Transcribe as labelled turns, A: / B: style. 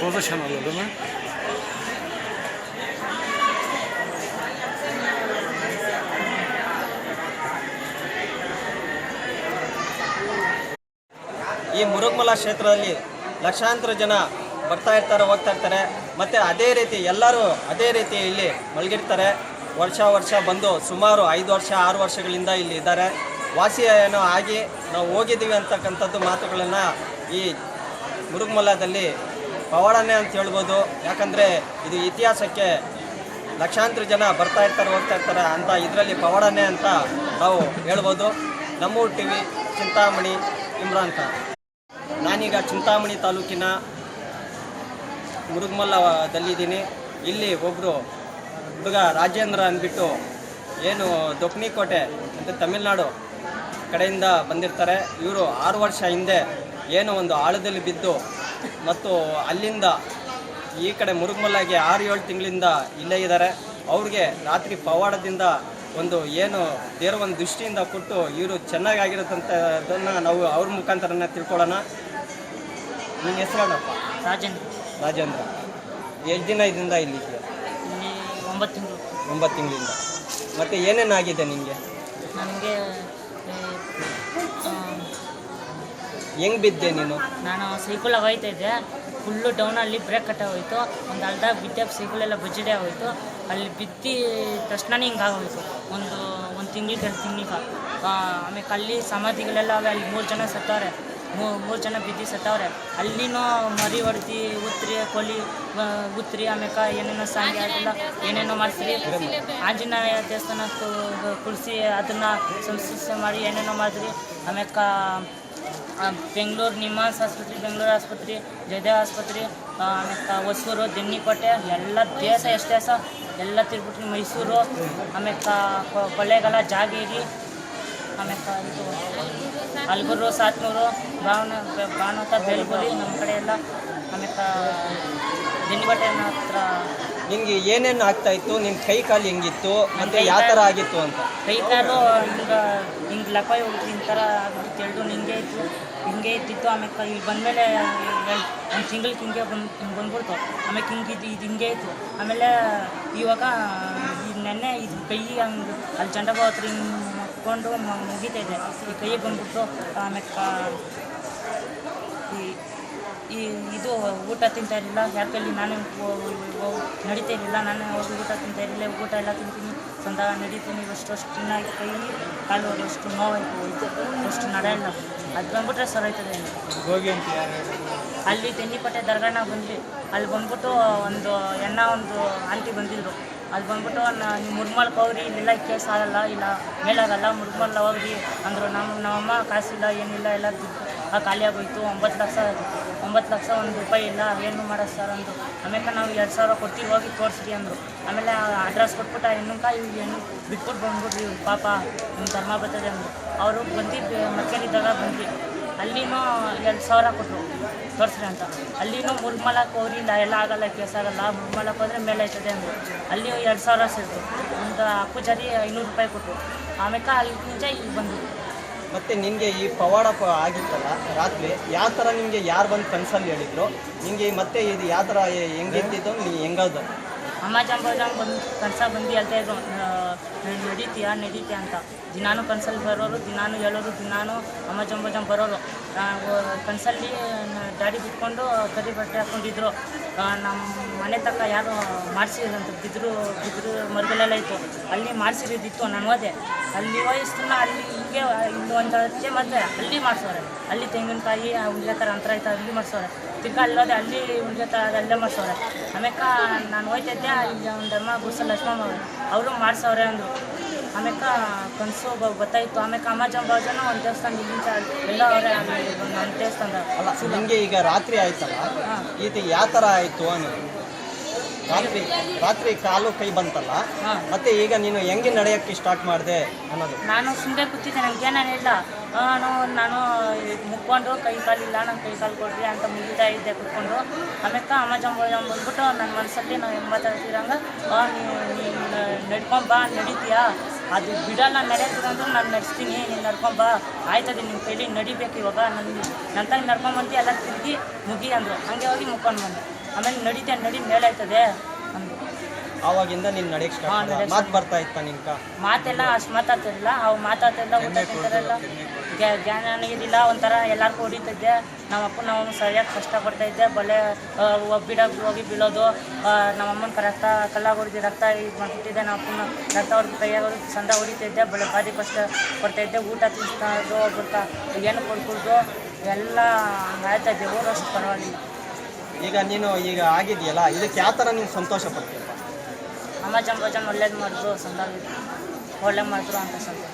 A: Professional değil mi?
B: ಈ ಮುರುಗಮಲ ಕ್ಷೇತ್ರದಲ್ಲಿ ಲಕ್ಷಾಂತರ ಜನ ಬರ್ತಾ ಇರ್ತಾರೆ, ಹೋಗ್ತಾ ಇರ್ತಾರೆ. ಮತ್ತು ಅದೇ ರೀತಿ ಎಲ್ಲರೂ ಅದೇ ರೀತಿ ಇಲ್ಲಿ ಮಲಗಿರ್ತಾರೆ. ವರ್ಷ ಬಂದು ಸುಮಾರು 5 ವರ್ಷ 6 ವರ್ಷಗಳಿಂದ ಇಲ್ಲಿ ಇದ್ದಾರೆ. ವಾಸಿ ಏನೋ ಆಗಿ ನಾವು ಹೋಗಿದ್ದೀವಿ ಅಂತಕ್ಕಂಥದ್ದು ಮಾತುಗಳನ್ನು ಈ ಮುರುಗಮಲದಲ್ಲಿ ಪವಾಡನೆ ಅಂತ ಹೇಳ್ಬೋದು. ಯಾಕಂದರೆ ಇದು ಇತಿಹಾಸಕ್ಕೆ ಲಕ್ಷಾಂತರ ಜನ ಬರ್ತಾ ಇರ್ತಾರೆ, ಹೋಗ್ತಾ ಇರ್ತಾರೆ ಅಂತ ಇದರಲ್ಲಿ ಪವಾಡನೆ ಅಂತ ನಾವು ಹೇಳ್ಬೋದು. ನಮ್ಮೂರು ಟಿವಿ, ಚಿಂತಾಮಣಿ, ಇಮ್ರಾನ್ ಖಾನ್. ನಾನೀಗ ಚಿಂತಾಮಣಿ ತಾಲೂಕಿನ ಮುರುಗಮಲದಲ್ಲಿದ್ದೀನಿ. ಇಲ್ಲಿ ಒಬ್ಬರು ಹುಡುಗ ರಾಜೇಂದ್ರ ಅಂದ್ಬಿಟ್ಟು ಏನು ದೊಪ್ನಿಕೋಟೆ ಅಂತ ತಮಿಳ್ನಾಡು ಕಡೆಯಿಂದ ಬಂದಿರ್ತಾರೆ. ಇವರು 6 ವರ್ಷ ಹಿಂದೆ ಏನೋ ಒಂದು ಆಳದಲ್ಲಿ ಬಿದ್ದು ಮತ್ತು ಅಲ್ಲಿಂದ ಈ ಕಡೆ ಮುರುಗಮಲಗೆ 6-7 ತಿಂಗಳಿಂದ ಇಲ್ಲೇ ಇದ್ದಾರೆ. ಅವ್ರಿಗೆ ರಾತ್ರಿ ಪವಾಡದಿಂದ ಒಂದು ಏನು ದೇವರ ಒಂದು ದೃಷ್ಟಿಯಿಂದ ಕೊಟ್ಟು ಇವರು ಚೆನ್ನಾಗಿರತ್ತಂಥದ್ದನ್ನು ನಾವು ಅವ್ರ ಮುಖಾಂತರನೇ ತಿಳ್ಕೊಳ್ಳೋಣ. ನಿಮ್ಮ ಹೆಸರೇನಪ್ಪ? ರಾಜೇಂದ್ರ. ಎಷ್ಟು ದಿನ ಇದರಿಂದ ಇಲ್ಲಿದ್ದೀಯ? 9 ತಿಂಗಳಿಂದ. ಮತ್ತು ಏನೇನಾಗಿದೆ ನಿಮಗೆ?
C: ನನಗೆ
B: ಹೆಂಗೆ ಬಿದ್ದೆ ನೀನು?
C: ನಾನು ಸೈಕಲ್ ಹೋಗ್ತಾ ಇದ್ದೆ, ಫುಲ್ಲು ಡೌನಲ್ಲಿ ಬ್ರೇಕ್ ಕಟ್ಟಾಗೋಯ್ತು. ಒಂದು ಅಲ್ದಾಗ ಬಿದ್ದೆ, ಸೈಕಲೆಲ್ಲ ಬಜ್ಜಡೆ ಆಗೋಯ್ತು. ಅಲ್ಲಿ ಬಿದ್ದು ತಕ್ಷಣನೇ ಹಿಂಗೆ ಆಗೋಯ್ತು. ಒಂದು ತಿಂಗಳಿಗೆ 2 ತಿಂಗಳಿಗೆ. ಆಮೇಲೆ ಅಲ್ಲಿ ಸಮಾಧಿಗಳೆಲ್ಲ ಅವೆ. ಅಲ್ಲಿ 3 ಜನ ಸತ್ತವ್ರೆ, 3 ಜನ ಬಿದ್ದು ಸತ್ತವ್ರೆ. ಅಲ್ಲಿನೂ ಮರಿ ಹೊಡ್ದು ಉತ್ರಿ ಕೊಲಿ ಉತ್ರಿ ಆಮೇಲೆ ಏನೇನೋ ಸಾಂಗಿ ಅದೆಲ್ಲ ಏನೇನೋ ಮಾಡಿಸ್ರಿ. ಆಂಜನೇಯ ದೇವಸ್ಥಾನ ಕುಳಿಸಿ ಅದನ್ನು ಸಂಸ್ಕೃತಿ ಮಾಡಿ ಏನೇನೋ ಮಾಡಿದ್ರಿ. ಆಮೇಲೆ ಬೆಂಗಳೂರು ನಿಮ್ಹಾನ್ಸ್ ಆಸ್ಪತ್ರೆ, ಬೆಂಗಳೂರು ಆಸ್ಪತ್ರೆ, ಜಯದೇವ ಆಸ್ಪತ್ರೆ, ಆಮೇಲೆ ಹೊಸೂರು, ದೆನ್ನಿಕೋಟೆ ಎಲ್ಲ ದೇಶ ಎಷ್ಟು ದೇಶ ಎಲ್ಲ ತಿರ್ಬಿಟ್ರಿ. ಮೈಸೂರು, ಆಮೇಲೆ ಕೊಳ್ಳೇಗಾಲ, ಜಾಗೇರಿ, ಆಮೇಲೆ ಇದು ಅಲ್ಗೂರು, ಸಾತ್ನೂರು, ಭಾವನತ, ಬೇಲ್ಗುರಿ ನಮ್ಮ ಕಡೆ ಎಲ್ಲ. ಆಮೇಲೆ ದೆನ್ನಿಕೋಟೆ ಹತ್ರ.
B: ನಿನಗೆ ಏನೇನು ಆಗ್ತಾಯಿತ್ತು? ನಿನ್ನ ಕೈ ಕಾಲು ಹೆಂಗಿತ್ತು ಮತ್ತು ಯಾವ ಥರ ಆಗಿತ್ತು ಅಂತ?
C: ಕೈ ಕಾಲು ಹಿಂಗೆ ಲಪಾಯಿ ಹೋಗಿ ಈ ಥರ ಆಗ್ಬಿಟ್ಟು ಹಿಂಗೆ ಇದ್ದಿತ್ತು. ಆಮೇಲೆ ಇಲ್ಲಿ ಬಂದಮೇಲೆ 1 ತಿಂಗಳಿಗೆ ಹಿಂಗೆ ಬಂದ್ಬಿಡ್ತು. ಆಮೇಲೆ ಹಿಂಗೆ ಇತ್ತು. ಆಮೇಲೆ ಇವಾಗ ನೆನ್ನೆ ಇದು ಕೈ ಹಂಗೆ ಅಲ್ಲಿ ಜಂಡಬ ಹತ್ರ ಹಿಂಗೆ ಮಕ್ಕೊಂಡು ಮುಗಿತಾಯಿದೆ. ಈ ಕೈಗೆ ಬಂದ್ಬಿಟ್ಟು. ಆಮೇಲೆ ಇದು ಊಟ ತಿಂತಾ ಇರಲಿಲ್ಲ. ಯಾಕಲ್ಲಿ ನಾನು ನಡೀತಾ ಇರಲಿಲ್ಲ. ನಾನು ಹೋಗಿ ಊಟ ತಿಂತಾ ಇರಲಿಲ್ಲ. ಊಟ ಎಲ್ಲ ತಿಂತೀನಿ, ಚಂದ ನಡೀತೀನಿ. ಅಷ್ಟು ಚೆನ್ನಾಗಿ ಕೈ ಕಾಲು ಅಷ್ಟು ನೋವಾಯ್ತು, ಅಷ್ಟು ನಡೆಯಲ್ಲ. ಅದು ಬಂದ್ಬಿಟ್ರೆ ಸರ್ ಆಯ್ತದೆ. ಅಲ್ಲಿ ದೆನ್ನಿಕೋಟೆ ದರ್ಗಾಣ ಬಂದ್ವಿ. ಅಲ್ಲಿ ಬಂದ್ಬಿಟ್ಟು ಒಂದು ಆಂಟಿ ಬಂದಿದ್ರು. ಅಲ್ಲಿ ಬಂದ್ಬಿಟ್ಟು ನೀವು ಮುರುಗಮಲಕ್ಕೆ ಹೋಗ್ರಿ, ಇಲ್ಲೆಲ್ಲ ಕೇಸ್ ಆಗಲ್ಲ, ಇಲ್ಲ ಮೇಲಾಗಲ್ಲ, ಮುರುಗಮಲ ಹೋಗ್ರಿ ಅಂದರು. ನಮ್ಮಮ್ಮ ಕಾಸಿಲ್ಲ, ಏನಿಲ್ಲ, ಎಲ್ಲ ಖಾಲಿ ಆಗೋಯ್ತು. 9 ಲಕ್ಷ 1 ರೂಪಾಯಿ ಇಲ್ಲ, ಏನು ಮಾಡೋದು ಸರ್ ಅಂದರು. ಆಮೇಲೆ ನಾವು 2,000 ಕೊಟ್ಟು ಹೋಗಿ ತೋರಿಸ್ರಿ ಅಂದರು. ಆಮೇಲೆ ಅಡ್ರೆಸ್ ಕೊಟ್ಬಿಟ್ಟು ಹೆಣ್ಣು ಬಿಟ್ಬಿಟ್ಟು ಬಂದ್ಬಿಟ್ರಿ. ಪಾಪ ನಿಮ್ಮ ಧರ್ಮ ಬರ್ತದೆ ಅಂದರು. ಅವರು ಬಂದು ಮಕ್ಕಳಿದ್ದಾಗ ಬಂದ್ವಿ. ಅಲ್ಲಿನೂ 2,000 ಕೊಟ್ಟರು ತೋರಿಸ್ರಿ ಅಂತ. ಅಲ್ಲಿನೂ ಮುರುಗಮಲಕ್ಕೆ ಹೋಗ್ರಿ, ಇಲ್ಲ ಎಲ್ಲ ಆಗಲ್ಲ, ಕೇಸ್ ಆಗಲ್ಲ, ಮುರುಗಮಲಕ್ಕೆ ಹೋದರೆ ಮೇಲೆ ಆಯ್ತದೆ ಅಂದರು. ಅಲ್ಲಿ 2,000 ಸೇರಿತು. ಒಂದು ಅಪ್ಪುಜಾರಿ 500 ರೂಪಾಯಿ ಕೊಟ್ಟರು. ಆಮೇಲೆ ಅಲ್ಲಿ ಮುಂಚೆ ಇಲ್ಲಿ ಬಂದರು.
B: ಮತ್ತು ನಿನಗೆ ಈ ಪವಾಡ ಆಗಿತ್ತಲ್ಲ ರಾತ್ರಿ, ಯಾವ ಥರ ನಿಮಗೆ ಯಾರು ಬಂದು ಕನ್ಸಲ್ಲಿ ಹೇಳಿದ್ರು ನಿಮಗೆ? ಮತ್ತೆ ಇದು ಯಾವ ಥರ ಹೆಂಗಿದ್ದಿದ್ದು, ನೀ ಹೆಂಗದು?
C: ಅಮ್ಮ ಜಂಬೋಜಂಗೆ ಬಂದು ಬಂದು ಹೇಳ್ತಾಯಿದ್ರು, ನಡೀತೀಯಾ ಅಂತ. ದಿನಾನು ಕನ್ಸಲ್ಲಿ ಬರೋರು, ದಿನಾನು ಹೇಳೋರು, ದಿನಾನು ಅಮ್ಮ ಜಂಬೋಜಂಗೆ ಬರೋರು. ಕನ್ಸಲ್ಲಿ ಗಾಡಿ ಬಿಟ್ಕೊಂಡು ಕರಿ ಬಟ್ಟೆ ಹಾಕ್ಕೊಂಡಿದ್ರು. ನಮ್ಮ ಮನೆ ತಕ್ಕ ಯಾರು ಮಾಡಿಸಿರಂತ ಬಿದ್ರು ಮರಗಳೆಲ್ಲ ಇತ್ತು. ಅಲ್ಲಿ ಮಾಡಿಸಿರೋದಿತ್ತು. ನಾನು ಹೋದೆ, ಅಲ್ಲಿ ವಯಸ್ಸನ್ನ ಅಲ್ಲಿ ಹಿಂಗೆ ಇಲ್ಲಿ ಒಂದು ಅಜ್ಜೆ ಮದುವೆ ಅಲ್ಲಿ ಮಾಡಿಸೋರೆ. ಅಲ್ಲಿ ತೆಂಗಿನಕಾಯಿ ಉಳ್ಳೆ ಥರ ಅಂತರ ಆಯ್ತು, ಅಲ್ಲಿ ಮಾಡಿಸೋರೆ. ತಿರ್ಗ ಅಲ್ಲೋದೆ, ಅಲ್ಲಿ ಉಳ್ಳೆ ಥರ ಅಲ್ಲೇ ಮಾಡಿಸೋರೆ. ಆಮೇಲೆ ನಾನು ಹೋಯ್ತಿದ್ದೆ, ಅಲ್ಲಿ ಒಂದು ಅಮ್ಮ ಗುಡ್ಸಲ್ ಲಕ್ಷ್ಮಮ್ಮ ಅವರು ಮಾಡಿಸೋರೆ ಅಂದರು. ಆಮೇಲೆ ಕನಸು ಗೊತ್ತಾಯಿತು. ಆಮೇಲೆ ಅಮ್ಮ ಜಂಬೋಜನ ಒಂದು ದೇವಸ್ಥಾನ ಇಲ್ಲಿಂದ ಎಲ್ಲ ಅವರೇ ಒಂದು ದೇವಸ್ಥಾನದ.
B: ಅಲ್ಲ, ನಿಮಗೆ ಈಗ ರಾತ್ರಿ ಆಯ್ತಲ್ಲ, ಇದು ಯಾವ ಥರ ಆಯಿತು ಅನ್ನೋದು? ರಾತ್ರಿ ಕಾಲು ಕೈ ಬಂತಲ್ಲ, ಮತ್ತೆ ಈಗ ನೀನು ಹೆಂಗೆ ನಡೆಯೋಕ್ಕೆ ಸ್ಟಾರ್ಟ್ ಮಾಡಿದೆ ಅನ್ನೋದು?
C: ನಾನು ಸುಮ್ಮನೆ ಕೂತಿದ್ದೆ, ನನಗೇನೇನು ಇಲ್ಲ. ನಾನು ಮುಕ್ಕೊಂಡು ಕೈ ಕಾಲಿಲ್ಲ, ನನ್ನ ಕೈ ಕಾಲು ಕೊಡ್ರಿ ಅಂತ ಮುಗಿತಾ ಇದ್ದೆ ಕೂತ್ಕೊಂಡು. ಆಮೇಲೆ ಅಮ್ಮ ಜಂಬೋಜಮ್ಮ ಬಂದ್ಬಿಟ್ಟು ನನ್ನ ಮನಸ್ಸಲ್ಲಿ ನಾವು ಹೆಂಗೆ ಮಾತಾಡ್ತಿರಂಗೆ, ನೀನು ನಡ್ಕೊಂಬಾ, ನಡೀತೀಯಾ, ಅದು ಬಿಡಲ್ಲ ನಡೆಯೋದಂದ್ರೆ ನಾನು ನಡೆಸ್ತೀನಿ, ನೀನು ನಡ್ಕೊಂಬಾ, ಆಯ್ತದೆ ನಿಮ್ಮ ಕೈಲಿ ನಡಿಬೇಕು ಇವಾಗ, ನನ್ನ ತಂಗ ನಡ್ಕೊಂಬಂದು ಎಲ್ಲ ತಿರುಗಿ ಮುಗಿ ಅಂದರು. ಹಂಗೆ ಹೋಗಿ ಮುಕ್ಕೊಂಡು ಬಂದೆ. ಆಮೇಲೆ ನಡಿ ಮೇಲಾಯ್ತದೆ ಅಂದು.
B: ಆವಾಗಿಂದ ನೀನು ನಡೆಯಕ್ಕೆ
C: ಹಾ,
B: ಸ್ಟಾರ್ಟ್
C: ನಡೆಯಕ್ಕೆ
B: ಮಾತು ಬರ್ತಾ ಇತ್ತ ನಿನ್ಕ?
C: ಮಾತೆಲ್ಲ ಅಷ್ಟು ಮಾತಾಡ್ತಿರಲಿಲ್ಲ, ಅವು ಮಾತಾಡ್ತಿಲ್ಲ, ಊಟ ತಿಂತಾರಲ್ಲ, ಜ್ಞಾನ ನನಗಿದ್ದಿಲ್ಲ. ಒಂಥರ ಎಲ್ಲರಿಗೂ ಹೊಡಿತಿದ್ದೆ. ನಮ್ಮ ಸರಿಯಾಗಿ ಕಷ್ಟಪಡ್ತಾ ಇದ್ದೆ. ಬಲೆ ಬಿಡೋಕೆ ಹೋಗಿ ಬೀಳೋದು, ನಮ್ಮಮ್ಮನ ರಕ್ತ ಕಲ್ಲಾಗ ಹೊಡೆದು ರಕ್ತ ಇದು ಮಾಡಿಬಿಟ್ಟಿದ್ದೆ. ನಮ್ಮ ಅಪ್ಪನ ರಕ್ತ ಹೊಡೆದು ಕೈಯಾಗ ಹೊಡೆದು ಸಂದ ಹೊಡಿತಿದ್ದೆ. ಬಲೆ ಬಾದಿ ಕಷ್ಟ ಕೊಡ್ತಾಯಿದ್ದೆ. ಊಟ ತಿನ್ನಿಸ್ತಾಯಿದ್ದು, ಒಬ್ಬರ್ತ ಏನು ಕೊಡ್ಕೊಡ್ದು ಎಲ್ಲ ಆಯ್ತಾಯಿದ್ದೆ. ಓದೋಷ್ಟು ಪರವಾಗಿಲ್ಲ.
B: ಈಗ ನೀನು ಈಗ ಆಗಿದೆಯಲ್ಲ, ಇದಕ್ಕೆ ಯಾವ ಥರ ನೀನು ಸಂತೋಷ ಪಡ್ತೀಯಪ್ಪ?
C: ಅಮ್ಮ ಜನ ಒಳ್ಳೇದು ಮಾಡಿದ್ರು, ಸಂದ ಒಳ್ಳೆ ಮಾಡಿದ್ರು ಅಂತ ಸಂತೋಷ.